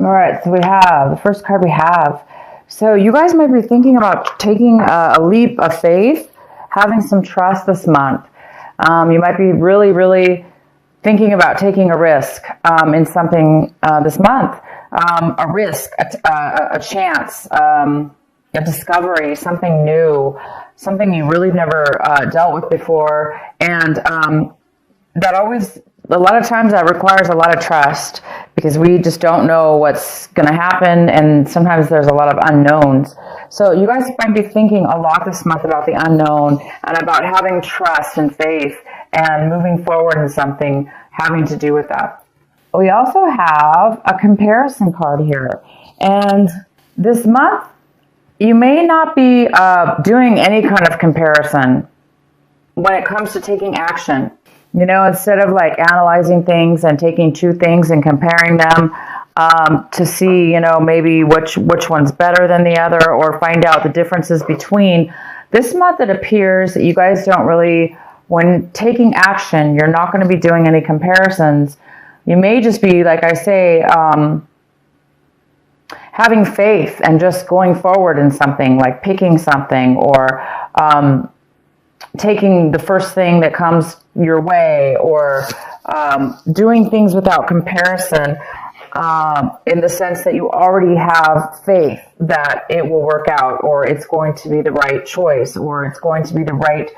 All right, so we have the first card we have. So you guys might be thinking about taking a leap of faith, having some trust this month. You might be really, really thinking about taking a risk in something this month. A risk, a chance, a discovery, something new, something you really never dealt with before. And that always, a lot of times that requires a lot of trust because we just don't know what's going to happen. And sometimes there's a lot of unknowns. So you guys might be thinking a lot this month about the unknown and about having trust and faith and moving forward in something having to do with that. We also have a comparison card here. And this month, you may not be doing any kind of comparison when it comes to taking action. You know, instead of like analyzing things and taking two things and comparing them to see, you know, maybe which one's better than the other or find out the differences between. This month it appears that you guys don't really, when taking action, you're not going to be doing any comparisons. You may just be, like I say, having faith and just going forward in something, like picking something or taking the first thing that comes your way or doing things without comparison in the sense that you already have faith that it will work out or it's going to be the right choice or it's going to be the right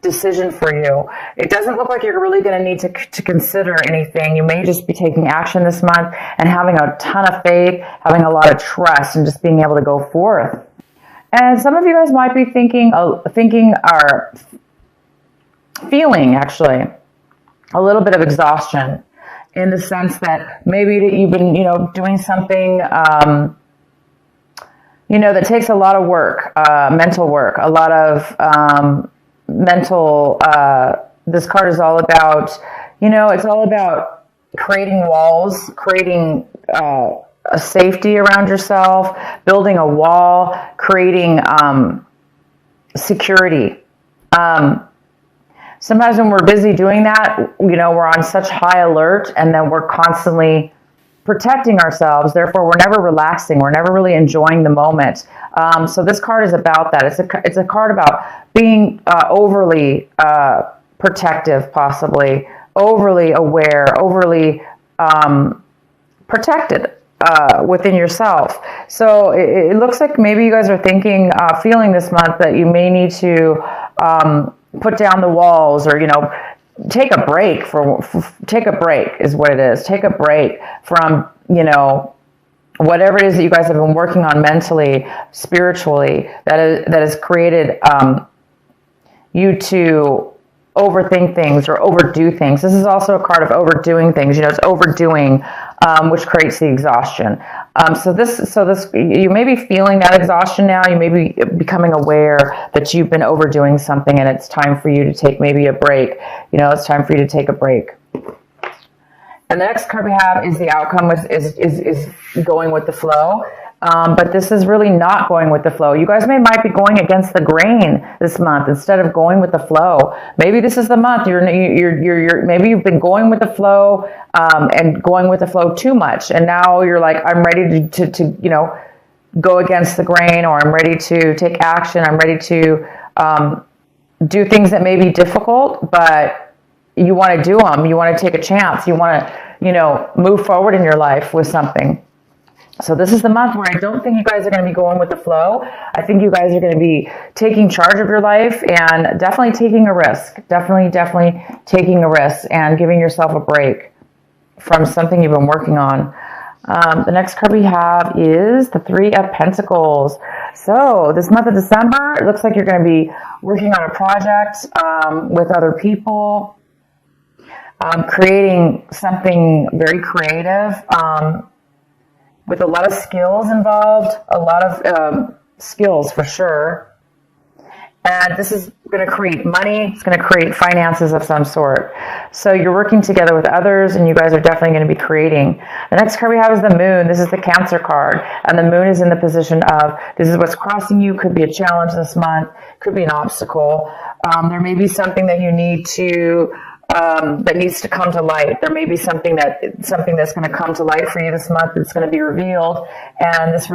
decision for you. It doesn't look like you're really going to need to consider anything. You may just be taking action this month and having a ton of faith, having a lot of trust and just being able to go forth. And some of you guys might be thinking or feeling actually a little bit of exhaustion in the sense that maybe you've been, you know, doing something, you know, that takes a lot of work, mental work, a lot of mental, this card is all about, you know, it's all about creating walls, creating a safety around yourself, building a wall, creating security. Sometimes when we're busy doing that, you know, we're on such high alert and then we're constantly protecting ourselves. Therefore, we're never relaxing. We're never really enjoying the moment. So this card is about that. It's a card about being overly protective, possibly, overly aware, overly protected within yourself. So it looks like maybe you guys are thinking, feeling this month that you may need to put down the walls or, you know, take a break is what it is. Take a break from, you know, whatever it is that you guys have been working on mentally, spiritually, that has created you to overthink things or overdo things. This is also a card of overdoing things. You know, it's overdoing, which creates the exhaustion. So this, you may be feeling that exhaustion now. You may be becoming aware that you've been overdoing something, and it's time for you to take maybe a break. You know, it's time for you to take a break. And the next card we have is the outcome is going with the flow. But this is really not going with the flow. You guys might be going against the grain this month instead of going with the flow. Maybe this is the month you're maybe you've been going with the flow and going with the flow too much, and now you're like, I'm ready to you know, go against the grain, or I'm ready to take action. I'm ready to do things that may be difficult, but you want to do them. You want to take a chance. You want to, you know, move forward in your life with something. So this is the month where I don't think you guys are going to be going with the flow. I think you guys are going to be taking charge of your life and definitely taking a risk. Definitely taking a risk and giving yourself a break from something you've been working on. The next card we have is the Three of Pentacles. So this month of December, it looks like you're going to be working on a project with other people, creating something very creative, with a lot of skills involved, a lot of skills for sure. And this is going to create money. It's going to create finances of some sort. So you're working together with others, and you guys are definitely going to be creating. The next card we have is the Moon. This is the Cancer card. And the Moon is in the position of, this is what's crossing you. Could be a challenge this month. Could be an obstacle. There may be something that you need to that needs to come to light. There may be something that's going to come to light for you this month that's going to be revealed, and this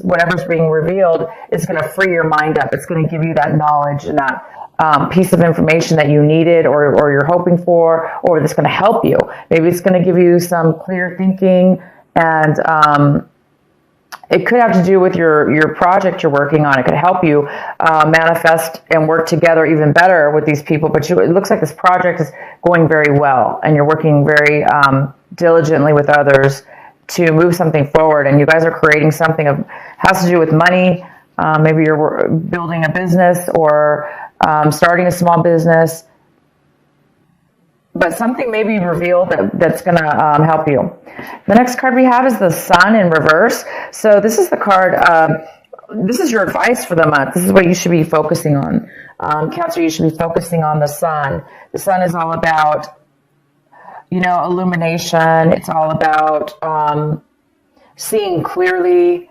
whatever's being revealed is going to free your mind up. It's going to give you that knowledge and that piece of information that you needed or you're hoping for, or that's going to help you. Maybe it's going to give you some clear thinking, and it could have to do with your project you're working on. It could help you manifest and work together even better with these people. But it looks like this project is going very well, and you're working very diligently with others to move something forward. And you guys are creating something that has to do with money. Maybe you're building a business or starting a small business. But something may be revealed that's going to help you. The next card we have is the Sun in reverse. So this is the card, this is your advice for the month. This is what you should be focusing on. Cancer, you should be focusing on the Sun. The Sun is all about, illumination. It's all about seeing clearly,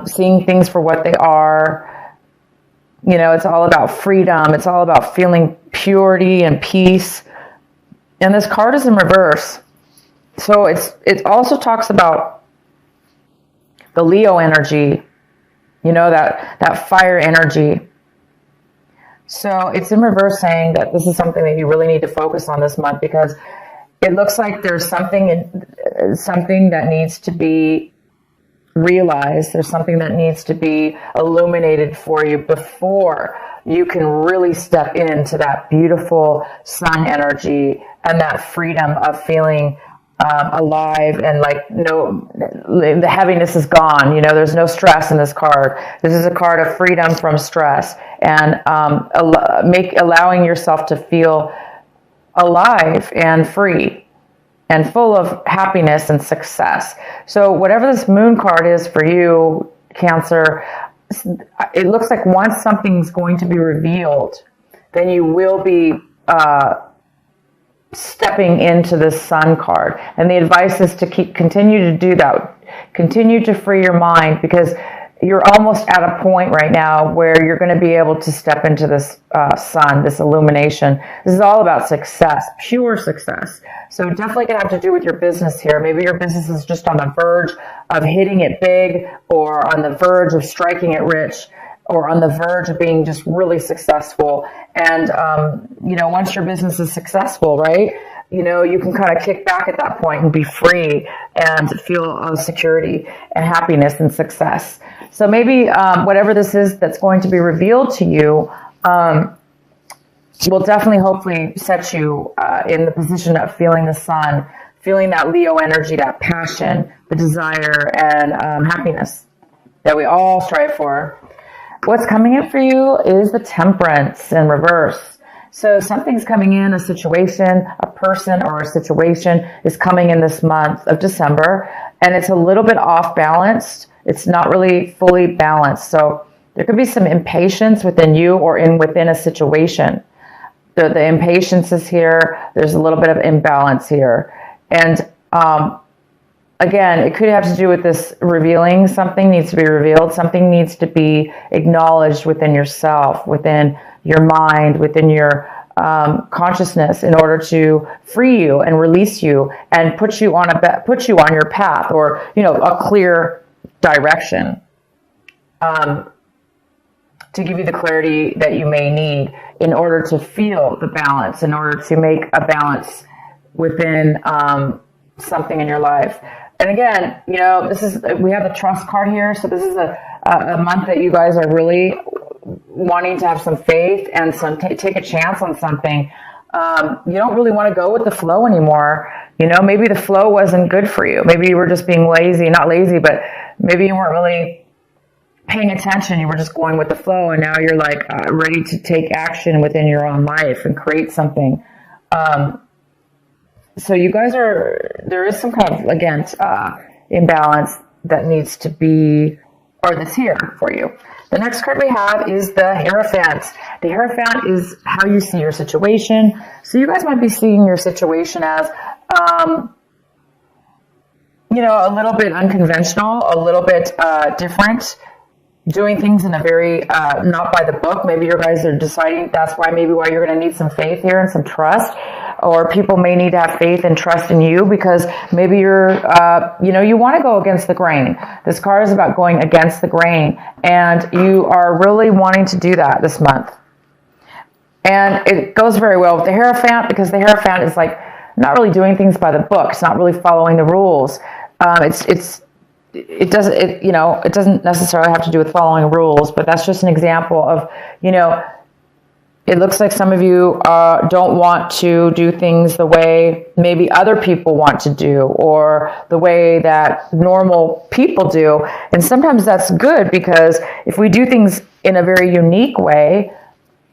seeing things for what they are. It's all about freedom. It's all about feeling purity and peace. And this card is in reverse. So it also talks about the Leo energy, that fire energy. So it's in reverse, saying that this is something that you really need to focus on this month, because it looks like there's something that needs to be realized. There's something that needs to be illuminated for you before you can really step into that beautiful Sun energy and that freedom of feeling alive, and the heaviness is gone. There's no stress in this card. This is a card of freedom from stress, and allowing yourself to feel alive and free and full of happiness and success. So whatever this Moon card is for you, Cancer, it looks like once something's going to be revealed, then you will be stepping into this Sun card. And the advice is to continue to do that. Continue to free your mind, because you're almost at a point right now where you're going to be able to step into this Sun, this illumination. This is all about success, pure success. So definitely going to have to do with your business here. Maybe your business is just on the verge of hitting it big, or on the verge of striking it rich, or on the verge of being just really successful. And, once your business is successful, right, you can kind of kick back at that point and be free and feel security and happiness and success. So maybe whatever this is that's going to be revealed to you will definitely, hopefully, set you in the position of feeling the Sun, feeling that Leo energy, that passion, the desire, and happiness that we all strive for. What's coming in for you is the Temperance in reverse. So something's coming in, a situation, a person or a situation is coming in this month of December, and it's a little bit off balanced. It's not really fully balanced. So there could be some impatience within you or within a situation. The impatience is here. There's a little bit of imbalance here. And again, it could have to do with this revealing. Something needs to be revealed. Something needs to be acknowledged within yourself, within your mind, within your consciousness, in order to free you and release you and put you on your path, or a clear direction, to give you the clarity that you may need in order to feel the balance, in order to make a balance within something in your life. And again, we have the Trust card here. So this is a month that you guys are really wanting to have some faith and take a chance on something. You don't really want to go with the flow anymore. Maybe the flow wasn't good for you. Maybe you were just being lazy, not lazy, but maybe you weren't really paying attention. You were just going with the flow, and now you're ready to take action within your own life and create something. So you guys there is some kind of, again, imbalance that needs to be, or that's here for you. The next card we have is the Hierophant. The Hierophant is how you see your situation. So you guys might be seeing your situation as, a little bit unconventional, a little bit different. doing things in a very not by the book. Maybe you guys are deciding that's why you're going to need some faith here and some trust, or people may need to have faith and trust in you because maybe you're you want to go against the grain. This card is about going against the grain, and you are really wanting to do that this month. And it goes very well with the Hierophant, because the Hierophant is like not really doing things by the book. It's not really following the rules. It doesn't necessarily have to do with following rules, but that's just an example of, it looks like some of you don't want to do things the way maybe other people want to do, or the way that normal people do. And sometimes that's good, because if we do things in a very unique way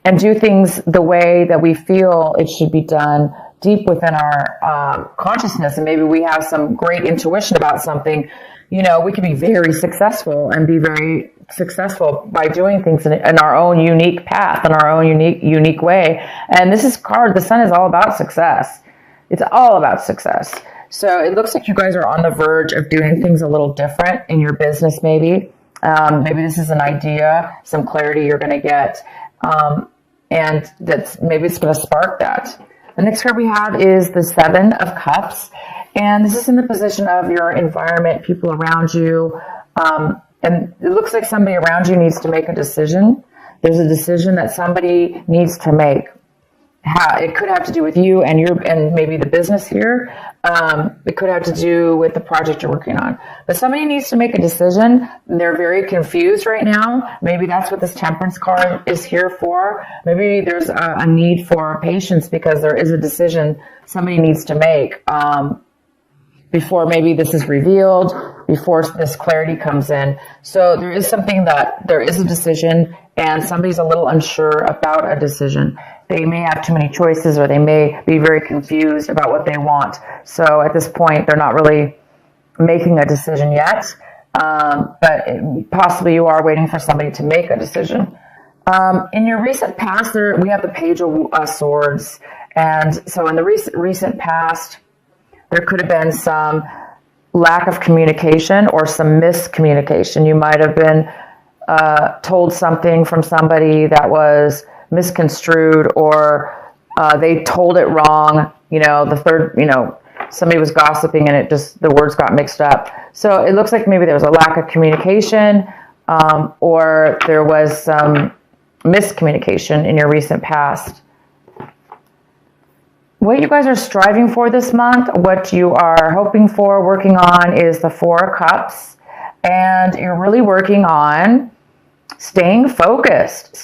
and do things the way that we feel it should be done deep within our consciousness, and maybe we have some great intuition about something, we can be very successful and be very successful by doing things in our own unique path, in our own unique way. And this is the Sun is all about success. It's all about success. So it looks like you guys are on the verge of doing things a little different in your business, maybe. Maybe this is an idea, some clarity you're going to get. And maybe it's going to spark that. The next card we have is the Seven of Cups. And this is in the position of your environment, people around you. And it looks like somebody around you needs to make a decision. There's a decision that somebody needs to make. It could have to do with you and maybe the business here. It could have to do with the project you're working on. But somebody needs to make a decision. They're very confused right now. Maybe that's what this Temperance card is here for. Maybe there's a need for patience, because there is a decision somebody needs to make before maybe this is revealed, before this clarity comes in. So there is there is a decision, and somebody's a little unsure about a decision. They may have too many choices, or they may be very confused about what they want. So at this point, they're not really making a decision yet. But possibly you are waiting for somebody to make a decision. In your recent past, we have the Page of Swords. And so in the recent past, there could have been some lack of communication or some miscommunication. You might have been told something from somebody that was misconstrued, or they told it wrong. Somebody was gossiping and the words got mixed up. So it looks like maybe there was a lack of communication, or there was some miscommunication in your recent past. What you guys are striving for this month, what you are hoping for, working on, is the Four of Cups. And you're really working on staying focused,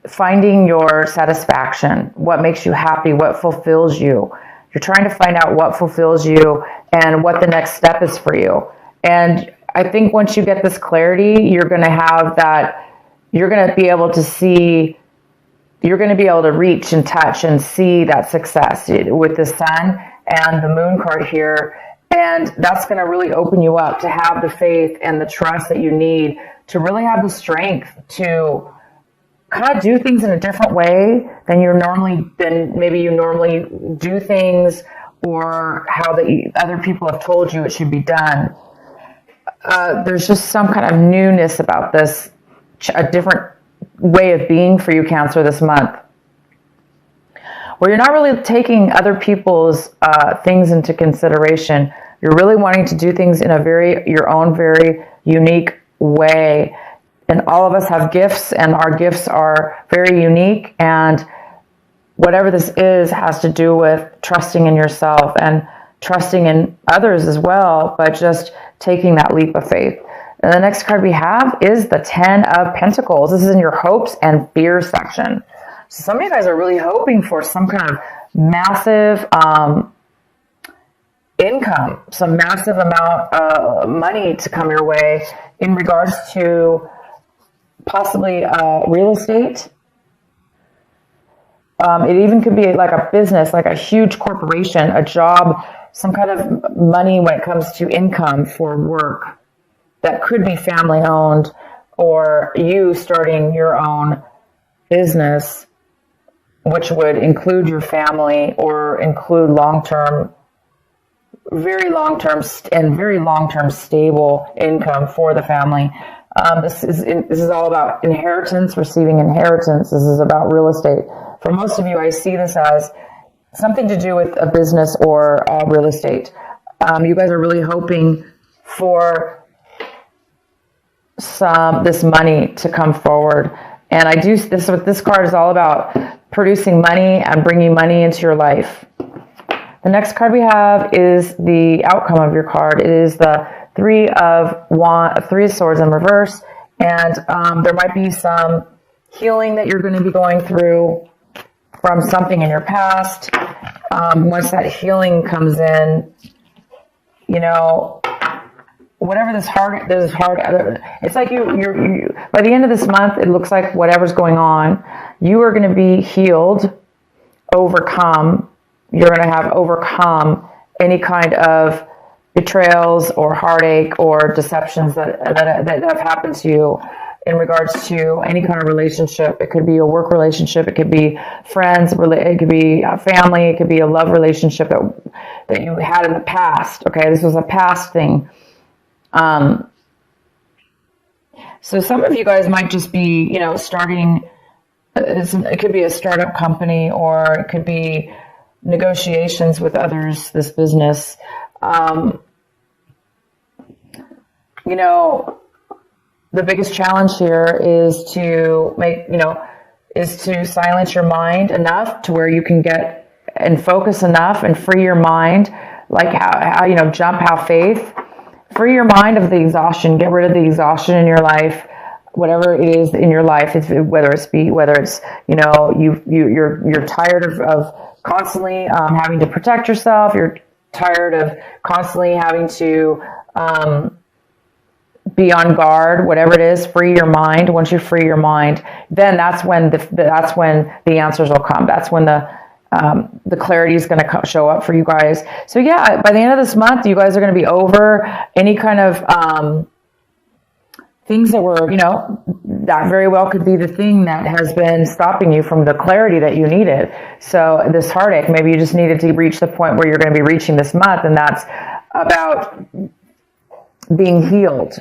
finding your satisfaction, what makes you happy, what fulfills you. You're trying to find out what fulfills you and what the next step is for you. And I think once you get this clarity, you're going to be able to see, you're going to be able to reach and touch and see that success with the Sun and the Moon card here. And that's going to really open you up to have the faith and the trust that you need to really have the strength to kind of do things in a different way than maybe you normally do things, or how the other people have told you it should be done. There's just some kind of newness about this, a different way of being for you, Cancer, this month, where you're not really taking other people's things into consideration. You're really wanting to do things in your own very unique way. And all of us have gifts, and our gifts are very unique. And whatever this is has to do with trusting in yourself and trusting in others as well, but just taking that leap of faith. And the next card we have is the Ten of Pentacles. This is in your hopes and fears section. So some of you guys are really hoping for some kind of massive income, some massive amount of money to come your way in regards to possibly real estate. It even could be like a business, like a huge corporation, a job, some kind of money when it comes to income for work that could be family owned, or you starting your own business, which would include your family or include long-term very long-term and very long-term stable income for the family. This is all about inheritance, receiving inheritance. This is about real estate. For most of you, I see this as something to do with a business or real estate. You guys are really hoping for this money to come forward. And this what this card is all about, producing money and bringing money into your life. The next card we have is the outcome of your card. It is the Three of Swords in reverse. And there might be some healing that you're going to be going through from something in your past. Once that healing comes in, whatever this hard, it's like you by the end of this month, it looks like whatever's going on, you are going to be healed, overcome. You're going to have overcome any kind of betrayals or heartache or deceptions that have happened to you in regards to any kind of relationship. It could be a work relationship. It could be friends. It could be a family. It could be a love relationship that you had in the past. Okay, this was a past thing. So some of you guys might just be, starting. It could be a startup company, or it could be negotiations with others. This business. The biggest challenge here is to silence your mind enough to where you can get and focus enough and free your mind, like have faith, free your mind of the exhaustion, get rid of the exhaustion in your life, whatever it is in your life, whether it's you're tired of constantly having to protect yourself, you're tired of constantly having to be on guard, whatever it is, free your mind. Once you free your mind, then that's when the answers will come. That's when the clarity is going to show up for you guys. So yeah, by the end of this month, you guys are going to be over any kind of things that were, that very well could be the thing that has been stopping you from the clarity that you needed. So this heartache, maybe you just needed to reach the point where you're going to be reaching this month, and that's about being healed,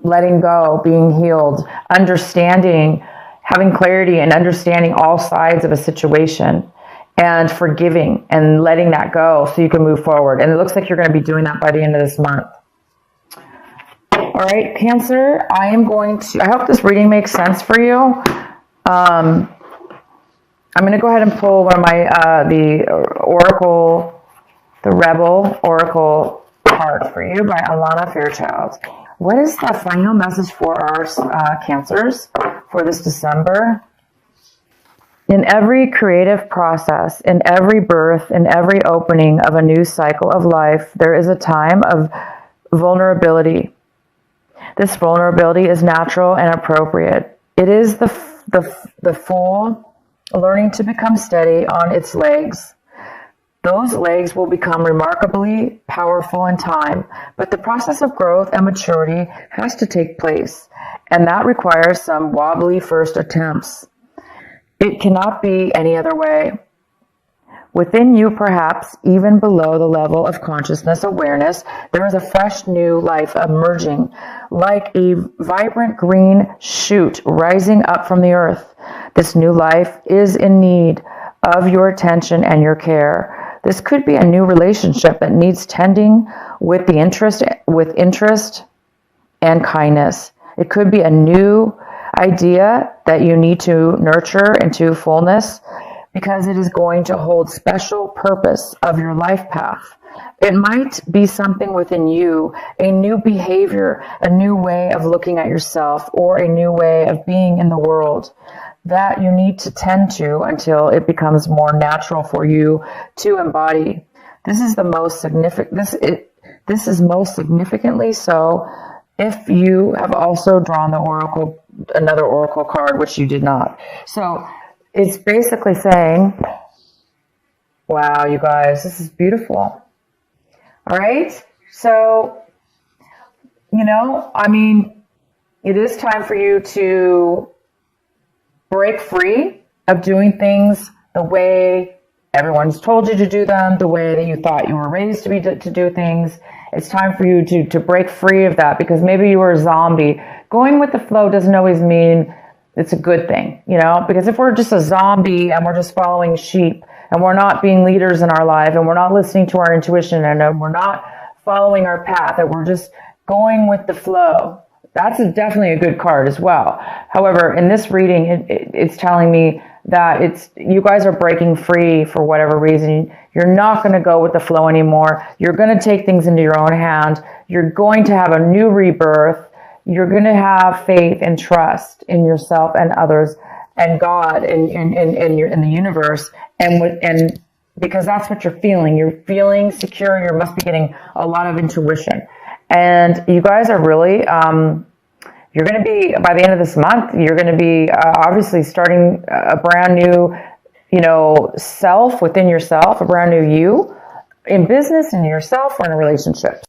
letting go, being healed, understanding, having clarity and understanding all sides of a situation, and forgiving and letting that go so you can move forward. And it looks like you're going to be doing that by the end of this month. All right, Cancer, I hope this reading makes sense for you. I'm going to go ahead and pull one of my, the Rebel Oracle card for you by Alana Fairchild. What is the final message for our Cancers for this December? In every creative process, in every birth, in every opening of a new cycle of life, there is a time of vulnerability. This vulnerability is natural and appropriate. It is the foal learning to become steady on its legs. Those legs will become remarkably powerful in time, but the process of growth and maturity has to take place, and that requires some wobbly first attempts. It cannot be any other way. Within you, perhaps even below the level of consciousness awareness, there is a fresh new life emerging, like a vibrant green shoot rising up from the earth. This new life is in need of your attention and your care. This could be a new relationship that needs tending with interest and kindness. It could be a new idea that you need to nurture into fullness, because it is going to hold special purpose of your life path. It might be something within you, a new behavior, a new way of looking at yourself, or a new way of being in the world that you need to tend to until it becomes more natural for you to embody. This is the most significant. This is most significantly so if you have also drawn another oracle card, which you did not. So it's basically saying, wow, you guys, this is beautiful. All right. So, it is time for you to break free of doing things the way Everyone's told you to do them the way that you thought you were raised to do things. It's time for you to break free of that, because maybe you were a zombie. Going with the flow doesn't always mean it's a good thing, because if we're just a zombie and we're just following sheep and we're not being leaders in our life and we're not listening to our intuition and we're not following our path, that we're just going with the flow, that's definitely a good card as well. However, in this reading, it's telling me that you guys are breaking free for whatever reason. You're not going to go with the flow anymore. You're going to take things into your own hand. You're going to have a new rebirth. You're going to have faith and trust in yourself and others and God and in the universe, and because that's what you're feeling. You're feeling secure. You must be getting a lot of intuition, and you guys are really. You're going to be, by the end of this month, you're going to be obviously starting a brand new, self within yourself, a brand new you in business, in yourself, or in a relationship.